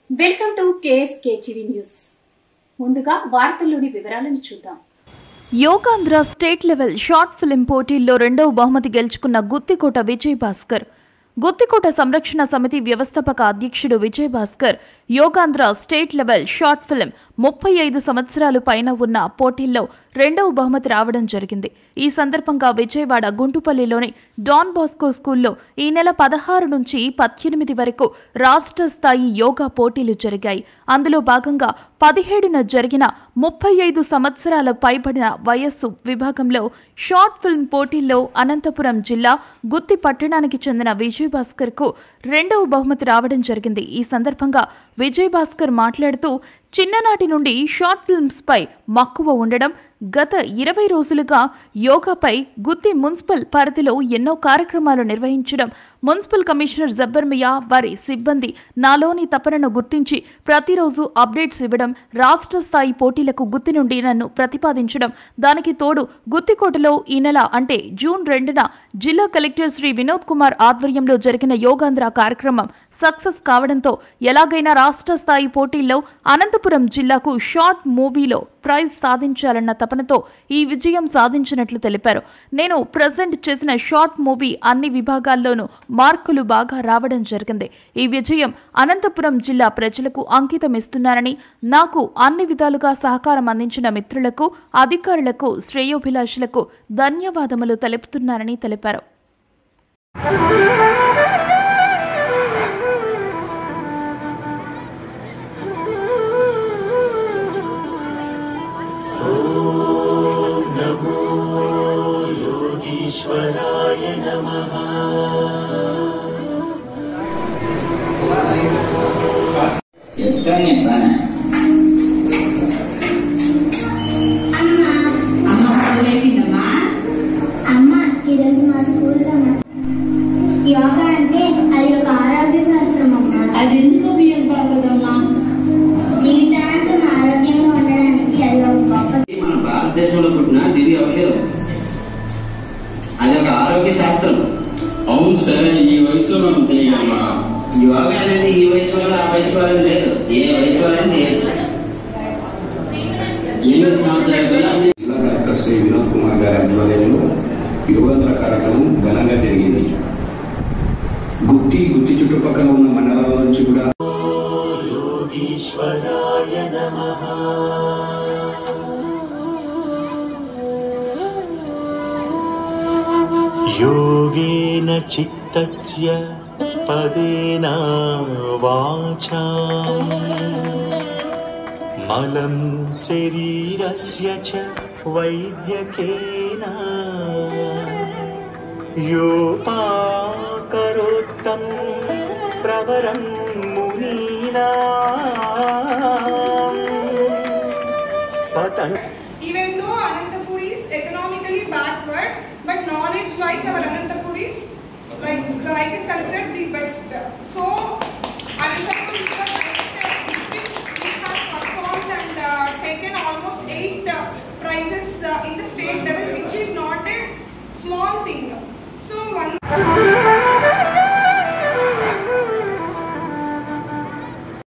Welcome to KSK TV news. ముందుగా వార్తల్లోని వివరాలను చూద్దాం. Yogandhra state level short film పోటీల్లో రెండవ బహుమతి గెలుచుకున్న గుత్తికోట విజయ్ భాస్కర్. గుత్తికోట సంరక్షణ సమితి వ్యవస్థాపక అధ్యక్షుడు Vijay Bhaskar Yogandhra state level short film 35 సంవత్సరాలు పైన ఉన్న పోటీల్లో రెండవ బహుమతి రావడం జరిగింది. ఈ సందర్భంగా విజయవాడ గుంటుపల్లిలోని డాన్ బాస్కో స్కూల్లో ఈ నెల 16 నుంచి 18 వరకు రాష్ట్ర స్థాయి యోగా పోటీలు జరిగాయి. అందులో భాగంగా 17న జరిగిన 35 సంవత్సరాల పైబడిన వయస్సు విభాగంలో షార్ట్ ఫిల్మ్ పోటీల్లో అనంతపురం జిల్లా గుత్తి పట్టణానికి చెందిన విజయ్ భాస్కర్ కు రెండవ బహుమతి రావడం జరిగింది. ఈ సందర్భంగా విజయ్ భాస్కర్ మాట్లాడుతూ, చిన్ననాటి నుండి షార్ట్ ఫిల్మ్స్ పై మక్కువ ఉండడం, గత 20 రోజులుగా యోగాపై గుత్తి మున్సిపల్ పరిధిలో ఎన్నో కార్యక్రమాలు నిర్వహించడం, మున్సిపల్ కమిషనర్ జబ్బర్ మియా వారి సిబ్బంది నాలోని తపనను గుర్తించి ప్రతిరోజు అప్డేట్స్ ఇవ్వడం, రాష్ట్ర స్థాయి పోటీలకు గుత్తి నుండి నన్ను ప్రతిపాదించడం, దానికి తోడు గుత్తికోటలో ఈ నెల అంటే జూన్ 2న జిల్లా కలెక్టర్ శ్రీ వినోద్ కుమార్ ఆధ్వర్యంలో జరిగిన యోగాంధ్ర కార్యక్రమం సక్సెస్ కావడంతో ఎలాగైనా రాష్ట్ర స్థాయి పోటీల్లో అనంతపురం జిల్లాకు షార్ట్ మూవీలో ప్రైజ్ సాధించాలన్న తపనతో ఈ విజయం సాధించినట్లు తెలిపారు. నేను ప్రెజెంట్ చేసిన షార్ట్ మూవీ అన్ని విభాగాల్లోనూ మార్కులు బాగా రావడం జరిగింది. ఈ విజయం అనంతపురం జిల్లా ప్రజలకు అంకితం ఇస్తున్నానని, నాకు అన్ని విధాలుగా సహకారం అందించిన మిత్రులకు, అధికారులకు, శ్రేయోభిలాషులకు ధన్యవాదములు తెలుపుతున్నానని తెలిపారు. ఈశ్వరాయ నమః. చెప్తానే బాగా ఈరోజు మా స్కూల్లో యోగా అంటే అది ఒక ఆరోగ్య శాస్త్రం అమ్మా. అది ఎందుకు ఉపయోగపడదమ్మా? జీవితాంతం ఆరోగ్యంగా ఉండడానికి అది ఒక గొప్ప. మన భారతదేశంలో పుట్టిన దివ్య ఔషధం, అది ఒక ఆరోగ్య శాస్త్రం. అవును సరే, ఈ వయసులో మనం చేయగలమా? యోగా అనేది ఈ వయసు వల్ల ఆ వయసు వాళ్ళని లేదు, ఏ వయసు వాళ్ళని చేయొచ్చు. 8 సంవత్సరాల జిల్లా కలెక్టర్ శ్రీ వినోద్ కుమార్ గారి ఆధ్వర్యంలో యోగాంధ్ర కార్యక్రమం ఘనంగా జరిగింది. గుత్తి చుట్టుపక్కల ఉన్న మండలాల నుంచి కూడా ఈశ్వరాయ నమః. योगेन चित्तस्य पदेन वाचा मलं शरीरस्य च वैद्यकेन योपाकरोत्तं प्रवरं मुनीनां पतन्. Even though Anantapur is economically backward, but knowledge-wise our Anantapur is like I can consider the best. So Anantapur is the best district which has performed and taken almost 8 prizes in the state level, which is not a small thing. So one